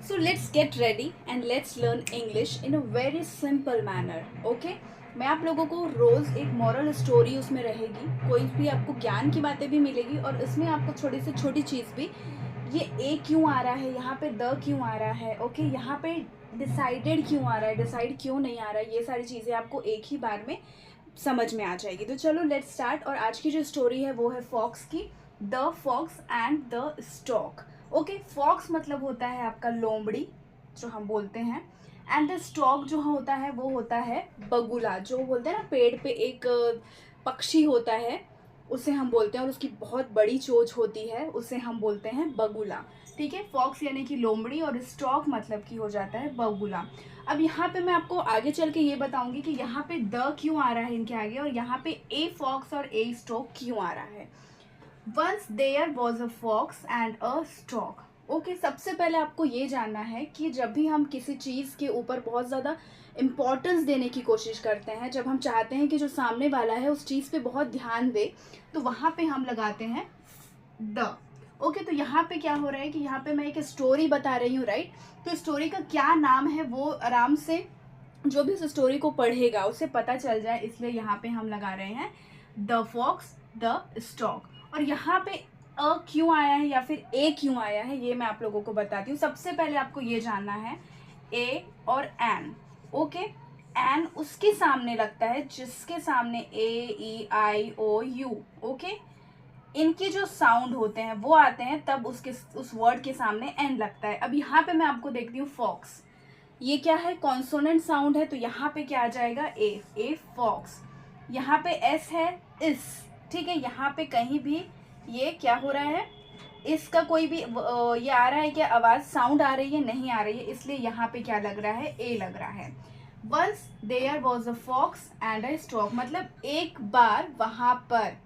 So let's get ready and let's learn English in a very simple manner. Okay? मैं आप लोगों को रोज़ एक मॉरल स्टोरी उसमें रहेगी, कोई भी आपको ज्ञान की बातें भी मिलेगी और इसमें आपको छोटी से छोटी चीज़ भी, ये ए क्यों आ रहा है, यहाँ पे द क्यों आ रहा है, ओके यहाँ पे डिसाइडेड क्यों आ रहा है, डिसाइड क्यों नहीं आ रहा है, ये सारी चीज़ें आपको एक ही बार में समझ में आ जाएगी। तो चलो लेट्स स्टार्ट। और आज की जो स्टोरी है वो है फॉक्स की, the fox and the stork. Okay, fox मतलब होता है आपका लोमड़ी जो हम बोलते हैं, एंड द स्टॉक जो होता है वो होता है बगुला, जो बोलते हैं ना पेड़ पे एक पक्षी होता है उसे हम बोलते हैं, और उसकी बहुत बड़ी चोंच होती है उसे हम बोलते हैं बगुला। ठीक है, फॉक्स यानी कि लोमड़ी और स्टॉक मतलब कि हो जाता है बगुला। अब यहाँ पे मैं आपको आगे चल के ये बताऊंगी कि यहाँ पे द क्यों आ रहा है इनके आगे, और यहाँ पे ए फॉक्स और ए स्टॉक क्यों आ रहा है। Once there was a fox and a stork. Okay, सबसे पहले आपको ये जानना है कि जब भी हम किसी चीज़ के ऊपर बहुत ज़्यादा इम्पोर्टेंस देने की कोशिश करते हैं, जब हम चाहते हैं कि जो सामने वाला है उस चीज़ पे बहुत ध्यान दे, तो वहाँ पे हम लगाते हैं द। ओके, तो यहाँ पे क्या हो रहा है कि यहाँ पे मैं एक स्टोरी बता रही हूँ, राइट। तो स्टोरी का क्या नाम है वो आराम से जो भी इस स्टोरी को पढ़ेगा उसे पता चल जाए, इसलिए यहाँ पे हम लगा रहे हैं द फॉक्स द स्टॉक। और यहाँ पे अ क्यों आया है या फिर ए क्यों आया है ये मैं आप लोगों को बताती हूँ। सबसे पहले आपको ये जानना है ए और एन। ओके, एन उसके सामने लगता है जिसके सामने ए ई आई ओ यू। ओके, इनके जो साउंड होते हैं वो आते हैं तब उसके उस वर्ड के सामने एन लगता है। अब यहाँ पे मैं आपको देखती हूँ फॉक्स, ये क्या है, कॉन्सोनेंट साउंड है, तो यहाँ पे क्या आ जाएगा ए फॉक्स। यहाँ पे एस है इस, ठीक है, यहाँ पे कहीं भी ये क्या हो रहा है, इसका कोई भी ये आ रहा है क्या, आवाज साउंड आ रही है, नहीं आ रही है, इसलिए यहाँ पे क्या लग रहा है, ए लग रहा है। Once there was a fox and a stork, मतलब एक बार वहां पर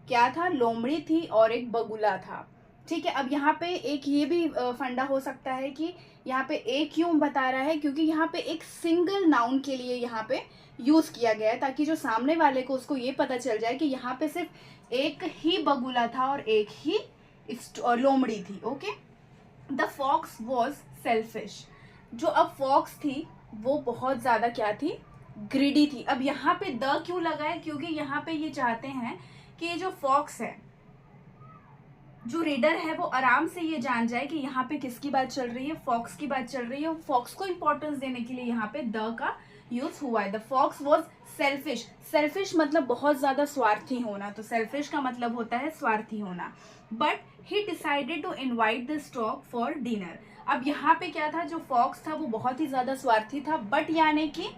क्या था, लोमड़ी थी और एक बगुला था। ठीक है, अब यहाँ पे एक ये भी फंडा हो सकता है कि यहाँ पे ए क्यों बता रहा है, क्योंकि यहाँ पे एक सिंगल नाउन के लिए यहाँ पे यूज किया गया है, ताकि जो सामने वाले को उसको ये पता चल जाए कि यहाँ पे सिर्फ एक ही बगुला था और एक ही लोमड़ी थी। Okay, the fox was selfish, जो अब फॉक्स थी वो बहुत ज्यादा क्या थी, ग्रीडी थी। अब यहाँ पे द क्यों लगा है, क्योंकि यहाँ पे ये चाहते हैं कि ये जो फॉक्स है, जो रीडर है वो आराम से ये जान जाए कि यहाँ पे किसकी बात चल रही है, फॉक्स की बात चल रही है। फॉक्स को इंपॉर्टेंस देने के लिए यहाँ पे द का यूज हुआ है। The fox was selfish, selfish मतलब बहुत ज्यादा स्वार्थी होना, तो सेल्फिश का मतलब होता है स्वार्थी होना। But he decided to invite the stork for dinner. अब यहाँ पे क्या था, जो फॉक्स था वो बहुत ही ज्यादा स्वार्थी था, बट यानी कि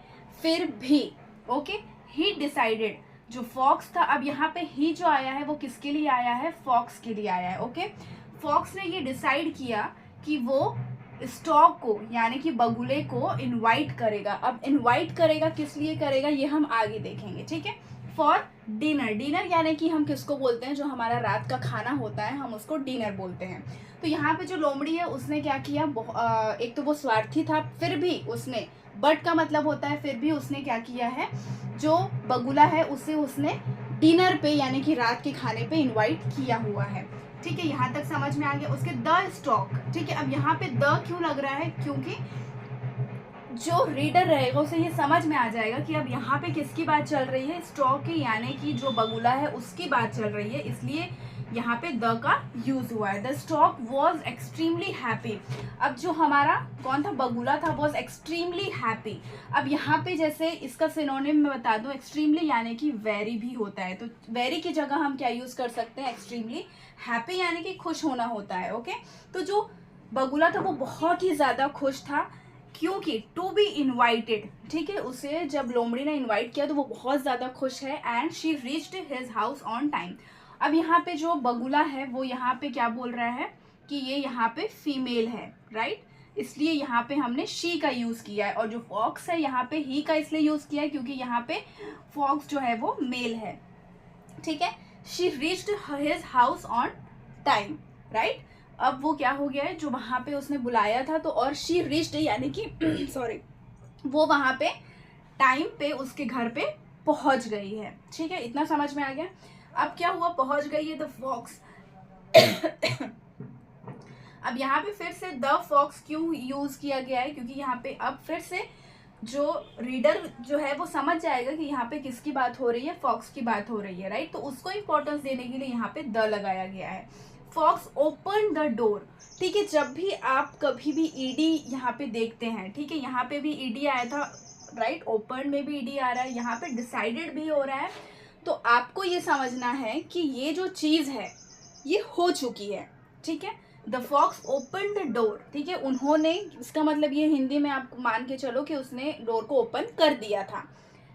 फिर भी, ओके, ही डिसाइडेड, जो फॉक्स था, अब यहाँ पे ही जो आया है वो किसके लिए आया है, फॉक्स के लिए आया है। ओके, फॉक्स ने ये डिसाइड किया कि वो स्टॉक को यानी कि बगुले को इनवाइट करेगा। अब इनवाइट करेगा, किस लिए करेगा ये हम आगे देखेंगे, ठीक है। फॉर डिनर, डिनर यानी कि हम किसको बोलते हैं, जो हमारा रात का खाना होता है हम उसको डिनर बोलते हैं। तो यहाँ पे जो लोमड़ी है उसने क्या किया, एक तो वो स्वार्थी था, फिर भी उसने, बट का मतलब होता है फिर भी, उसने क्या किया है, जो बगुला है उसे उसने डिनर पे यानी कि रात के खाने पे इनवाइट किया हुआ है। ठीक है, यहाँ तक समझ में आ गया। उसके द स्टॉक, ठीक है, अब यहाँ पे द क्यों लग रहा है, क्योंकि जो रीडर रहेगा उसे ये समझ में आ जाएगा कि अब यहाँ पे किसकी बात चल रही है, स्टॉक की, यानी कि जो बगुला है उसकी बात चल रही है, इसलिए यहाँ पे द का यूज हुआ है। The stock was extremely happy, अब जो हमारा कौन था, बगुला था, वॉज एक्सट्रीमली हैप्पी। अब यहाँ पे जैसे इसका सिनोनिम मैं बता दूं, एक्सट्रीमली यानी कि वेरी भी होता है, तो वेरी की जगह हम क्या यूज कर सकते हैं, एक्सट्रीमली। हैप्पी यानी कि खुश होना होता है। ओके, तो जो बगुला था वो बहुत ही ज्यादा खुश था, क्योंकि टू बी इनवाइटेड, ठीक है, उसे जब लोमड़ी ने इनवाइट किया तो वो बहुत ज्यादा खुश है। And she reached his house on time. अब यहाँ पे जो बगुला है वो यहाँ पे क्या बोल रहा है कि ये यहाँ पे फीमेल है, राइट, इसलिए यहाँ पे हमने शी का यूज किया है। और जो फॉक्स है यहाँ पे ही का इसलिए यूज किया है क्योंकि यहाँ पे फॉक्स जो है वो मेल है। ठीक है, she reached his house on time, right. अब वो क्या हो गया है, जो वहां पे उसने बुलाया था, तो और शी रीच्ड यानी कि सॉरी, वो वहां पे टाइम पे उसके घर पे पहुंच गई है। ठीक है, इतना समझ में आ गया। अब क्या हुआ, पहुंच गई है द फॉक्स। अब यहाँ पे फिर से द फॉक्स क्यों यूज किया गया है, क्योंकि यहाँ पे अब फिर से जो रीडर जो है वो समझ जाएगा कि यहाँ पे किसकी बात हो रही है, फॉक्स की बात हो रही है, राइट। तो उसको इंपॉर्टेंस देने के लिए यहाँ पे द लगाया गया है। फॉक्स ओपन द डोर, ठीक है। जब भी आप कभी भी ईडी यहाँ पे देखते हैं, ठीक है, यहाँ पे भी ईडी आया था, राइट, ओपन में भी ईडी आ रहा है, यहाँ पे डिसाइडेड भी हो रहा है, तो आपको ये समझना है कि ये जो चीज़ है ये हो चुकी है, ठीक है। The fox open the door, ठीक है, उन्होंने, इसका मतलब ये हिंदी में आप मान के चलो कि उसने डोर को ओपन कर दिया था,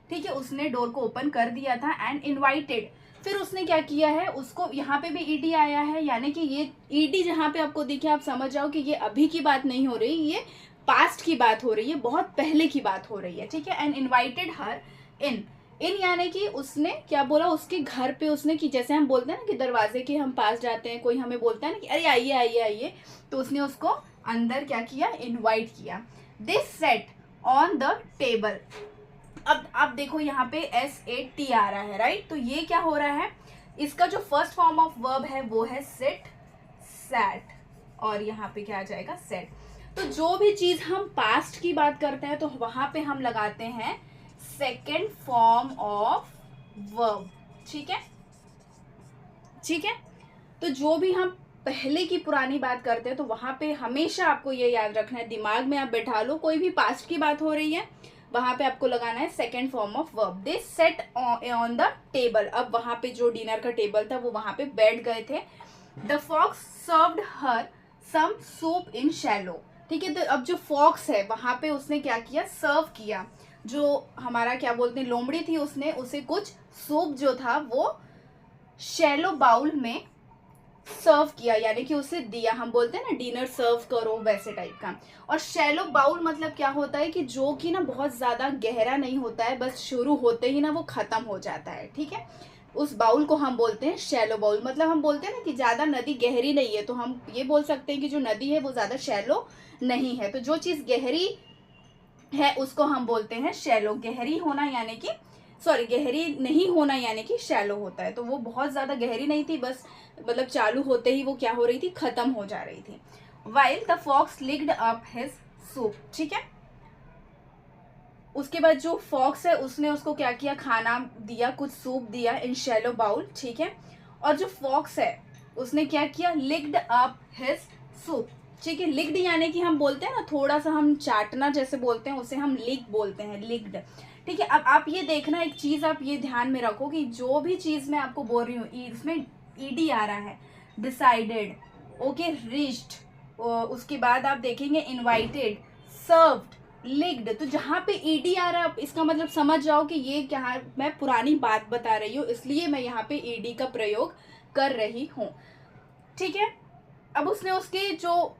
ठीक है, उसने डोर को ओपन कर दिया था। एंड इनवाइटेड, फिर उसने क्या किया है, उसको, यहाँ पे भी ईडी आया है, यानी कि ये ईडी जहाँ पे आपको दिखे आप समझ जाओ कि ये अभी की बात नहीं हो रही, ये पास्ट की बात हो रही है, बहुत पहले की बात हो रही है, ठीक है। एंड इनवाइटेड हर इन, इन यानी कि उसने क्या बोला, उसके घर पे उसने, कि जैसे हम बोलते हैं ना कि दरवाजे के हम पास जाते हैं, कोई हमें बोलता है ना कि अरे आइए आइए आइए, तो उसने उसको अंदर क्या किया, इनवाइट किया। This set on the table, अब आप देखो यहाँ पे SAT आ रहा है, राइट। तो ये क्या हो रहा है, इसका जो फर्स्ट फॉर्म ऑफ वर्ब है वो है सिट, सैट, और यहाँ पे क्या आ जाएगा, सेट। तो जो भी चीज हम पास्ट की बात करते हैं तो वहां पे हम लगाते हैं सेकेंड फॉर्म ऑफ वर्ब, ठीक है, ठीक है। तो जो भी हम पहले की पुरानी बात करते हैं तो वहां पे हमेशा आपको ये याद रखना है, दिमाग में आप बैठा लो, कोई भी पास्ट की बात हो रही है वहां पे आपको लगाना है second form of verb. They set on the table, अब वहां पे जो डिनर का टेबल था वो वहां पे बैठ गए थे। The fox served her some soup in shallow, ठीक है। तो अब जो फॉक्स है वहां पे उसने क्या किया, सर्व किया, जो हमारा क्या बोलते हैं लोमड़ी थी, उसने उसे कुछ सूप जो था वो शैलो बाउल में सर्व किया, यानी कि उसे दिया, हम बोलते हैं ना डिनर सर्व करो वैसे टाइप का। और शैलो बाउल मतलब क्या होता है कि जो कि ना बहुत ज्यादा गहरा नहीं होता है, बस शुरू होते ही ना वो खत्म हो जाता है, ठीक है, उस बाउल को हम बोलते हैं शैलो बाउल। मतलब हम बोलते हैं ना कि ज्यादा नदी गहरी नहीं है, तो हम ये बोल सकते हैं कि जो नदी है वो ज्यादा शैलो नहीं है। तो जो चीज गहरी है उसको हम बोलते हैं शैलो, गहरी होना यानी कि, सॉरी, गहरी नहीं होना यानी कि शैलो होता है। तो वो बहुत ज्यादा गहरी नहीं थी, बस मतलब चालू होते ही वो क्या हो रही थी, खत्म हो जा रही थी। While the fox licked up his soup, ठीक है। उसके बाद जो फॉक्स है उसने उसको क्या किया, खाना दिया, कुछ सूप दिया इन शैलो बाउल, ठीक है। और जो फॉक्स है उसने क्या किया, लिक्ड अप हिज सूप, ठीक है। लिक्ड यानी कि हम बोलते हैं ना थोड़ा सा हम चाटना जैसे बोलते हैं, उसे हम लिक बोलते हैं, लिक्ड, ठीक है। अब आप ये देखना, एक चीज आप ये ध्यान में रखो कि जो भी चीज मैं आपको बोल रही हूँ इसमें ईडी आ रहा है, डिसाइडेड, ओके, रीच्ड, उसके बाद आप देखेंगे इनवाइटेड, सर्व्ड, लिक्ड, तो जहाँ पे ईडी आ रहा है इसका मतलब समझ जाओ कि ये क्या, मैं पुरानी बात बता रही हूँ, इसलिए मैं यहाँ पे ईडी का प्रयोग कर रही हूँ, ठीक है। अब उसने उसके जो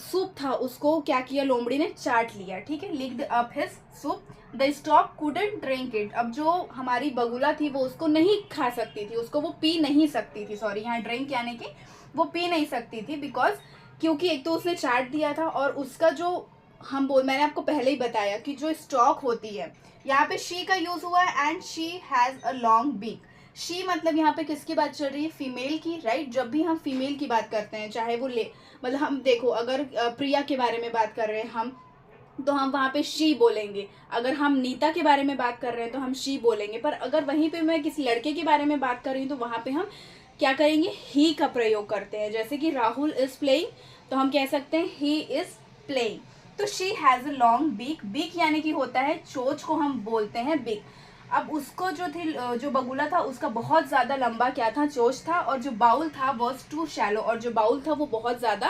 सूप था उसको क्या किया, लोमड़ी ने चाट लिया, ठीक है, licked up his soup. The stock couldn't drink it, अब जो हमारी बगुला थी वो उसको नहीं खा सकती थी, उसको वो पी नहीं सकती थी, सॉरी, यहाँ ड्रिंक यानी कि वो पी नहीं सकती थी, बिकॉज क्योंकि एक तो उसने चाट दिया था, और उसका जो मैंने आपको पहले ही बताया कि जो स्टॉक होती है, यहाँ पे शी का यूज हुआ है, and she has a long beak. She मतलब यहाँ पे किसकी बात चल रही है, फीमेल की, राइट। जब भी हम फीमेल की बात करते हैं, चाहे वो मतलब हम देखो, अगर प्रिया के बारे में बात कर रहे हैं हम, तो हम वहाँ पे शी बोलेंगे, अगर हम नीता के बारे में बात कर रहे हैं तो हम शी बोलेंगे, पर अगर वहीं पे मैं किसी लड़के के बारे में बात कर रही हूँ तो वहाँ पे हम क्या करेंगे, ही का प्रयोग करते हैं। जैसे कि राहुल इज प्लेइंग, तो हम कह सकते हैं ही इज प्लेइंग। तो she has a long beak, beak यानी कि होता है चोंच को हम बोलते हैं बीक। अब उसको जो बगुला था उसका बहुत ज्यादा लंबा क्या था, चोंच था, और जो बाउल था वॉज टू शैलो, और जो बाउल था वो बहुत ज्यादा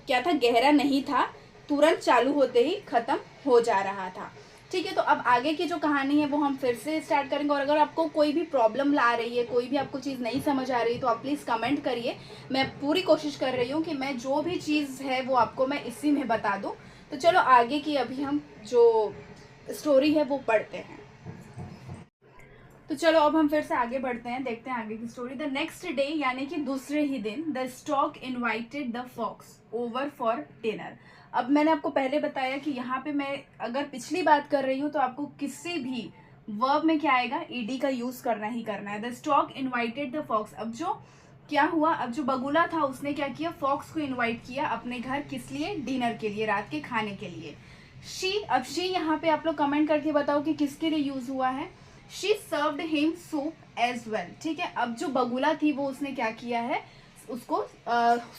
क्या था, गहरा नहीं था, तुरंत चालू होते ही खत्म हो जा रहा था, ठीक है। तो अब आगे की जो कहानी है वो हम फिर से स्टार्ट करेंगे, और अगर आपको कोई भी प्रॉब्लम ला रही है, कोई भी आपको चीज़ नहीं समझ आ रही तो आप प्लीज़ कमेंट करिए। मैं पूरी कोशिश कर रही हूँ कि मैं जो भी चीज़ है वो आपको मैं इसी में बता दूँ। तो चलो आगे की अभी हम जो स्टोरी है वो पढ़ते हैं। तो चलो अब हम फिर से आगे बढ़ते हैं, देखते हैं आगे की स्टोरी। द नेक्स्ट डे यानी कि दूसरे ही दिन, the stork invited the fox over for dinner. अब मैंने आपको पहले बताया कि यहाँ पे मैं अगर पिछली बात कर रही हूँ तो आपको किसी भी वर्ब में क्या आएगा, ईडी का यूज करना ही करना है। The stork invited the fox, अब जो क्या हुआ, अब जो बगुला था उसने क्या किया, फॉक्स को इनवाइट किया अपने घर, किस लिए, डिनर के लिए, रात के खाने के लिए। शी, अब शी यहाँ पे आप लोग कमेंट करके बताओ कि किसके लिए यूज हुआ है। She served him soup as well, ठीक है। अब जो बगुला थी वो उसने क्या किया है, उसको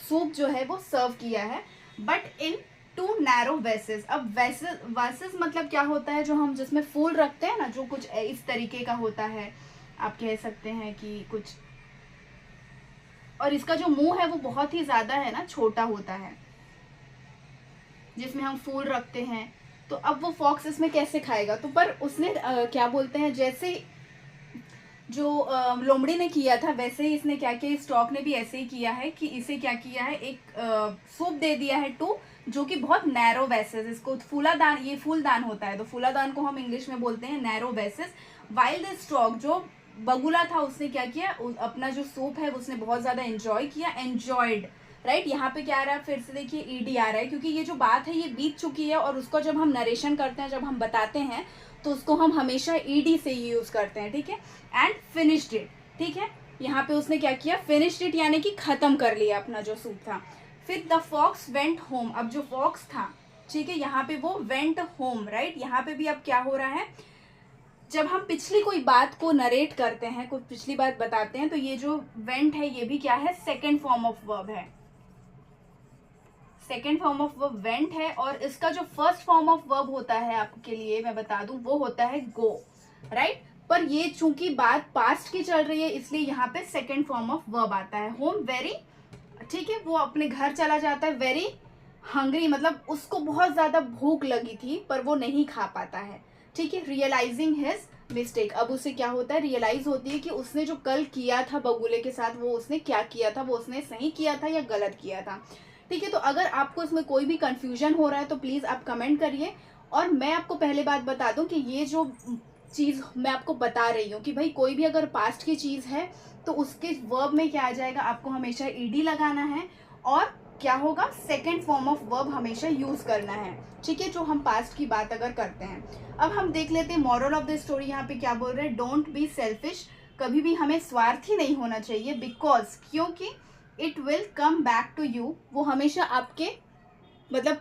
सूप जो है वो सर्व किया है, बट इन 2 नैरो वेसेस। अब वेसेस मतलब क्या होता है, जो हम जिसमें फूल रखते हैं ना, जो कुछ इस तरीके का होता है, आप कह सकते हैं कि कुछ, और इसका जो मुंह है वो बहुत ही ज्यादा है ना, छोटा होता है, जिसमें हम फूल रखते हैं। तो अब वो फॉक्स इसमें कैसे खाएगा, तो पर उसने क्या बोलते हैं, जैसे जो लोमड़ी ने किया था वैसे ही इसने क्या किया, स्टॉक ने भी ऐसे ही किया है कि इसे क्या किया है, एक सूप दे दिया है टू, जो कि बहुत नैरो वेसेस, इसको फूलादान, ये फूलदान होता है, तो फूलादान को हम इंग्लिश में बोलते हैं नैरो वेसेस। वाइल द स्टॉक, जो बगुला था उसने क्या किया, अपना जो सूप है उसने बहुत ज्यादा एंजॉय किया, एंजॉयड, राइट। यहाँ पे क्या आ रहा है, फिर से देखिए ईडी आ रहा है, क्योंकि ये जो बात है ये बीत चुकी है, और उसको जब हम नरेशन करते हैं, जब हम बताते हैं, तो उसको हम हमेशा ईडी से ही यूज करते हैं, ठीक है। एंड फिनिश्ड इट, ठीक है, यहाँ पे उसने क्या किया, फिनिश्ड इट यानी कि खत्म कर लिया अपना जो सूप था। फिर द फॉक्स वेंट होम, अब जो फॉक्स था, ठीक है, यहाँ पे वो वेंट होम, राइट। यहाँ पे भी अब क्या हो रहा है, जब हम पिछली कोई बात को नरेट करते हैं, कोई पिछली बात बताते हैं, तो ये जो वेंट है ये भी क्या है, सेकेंड फॉर्म ऑफ वर्ब है, second form of verb went है। और इसका जो फर्स्ट फॉर्म ऑफ वर्ब होता है, आपके लिए मैं बता दूं, वो होता है गो, राइट। पर ये चूंकि बात पास्ट की चल रही है, इसलिए यहाँ पे सेकेंड फॉर्म ऑफ वर्ब आता है। होम वेरी, ठीक है, वो अपने घर चला जाता है। वेरी हंग्री मतलब उसको बहुत ज्यादा भूख लगी थी पर वो नहीं खा पाता है, ठीक है। रियलाइजिंग हिज मिस्टेक, अब उसे क्या होता है, रियलाइज होती है कि उसने जो कल किया था बगुले के साथ, वो उसने क्या किया था, वो उसने सही किया था या गलत किया था, ठीक है। तो अगर आपको इसमें कोई भी कंफ्यूजन हो रहा है तो प्लीज आप कमेंट करिए। और मैं आपको पहले बात बता दूं कि ये जो चीज मैं आपको बता रही हूँ कि भाई कोई भी अगर पास्ट की चीज है तो उसके वर्ब में क्या आ जाएगा, आपको हमेशा ईडी लगाना है, और क्या होगा, सेकेंड फॉर्म ऑफ वर्ब हमेशा यूज करना है, ठीक है, जो हम पास्ट की बात अगर करते हैं। अब हम देख लेते हैं मॉरल ऑफ द स्टोरी, यहाँ पे क्या बोल रहे हैं, डोंट बी सेल्फिश, कभी भी हमें स्वार्थी नहीं होना चाहिए, बिकॉज, क्योंकि it will come back to you, वो हमेशा आपके मतलब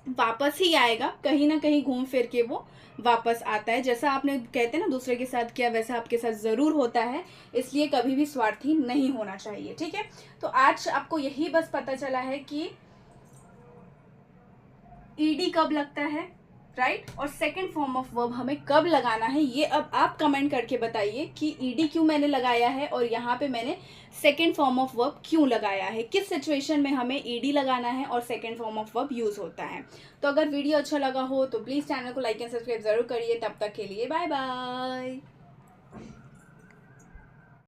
वापस ही आएगा, कहीं ना कहीं घूम फिर के वो वापस आता है। जैसा आपने कहते हैं ना दूसरे के साथ किया, वैसा आपके साथ जरूर होता है, इसलिए कभी भी स्वार्थी नहीं होना चाहिए, ठीक है। तो आज आपको यही बस पता चला है कि ईडी कब लगता है, राइट, और सेकंड फॉर्म ऑफ वर्ब हमें कब लगाना है, ये अब आप कमेंट करके बताइए कि ईडी क्यों मैंने लगाया है और यहाँ पे मैंने सेकंड फॉर्म ऑफ वर्ब क्यों लगाया है, किस सिचुएशन में हमें ईडी लगाना है और second form of verb use होता है। तो अगर वीडियो अच्छा लगा हो तो प्लीज चैनल को लाइक एंड सब्सक्राइब जरूर करिए। तब तक के लिए बाय बाय।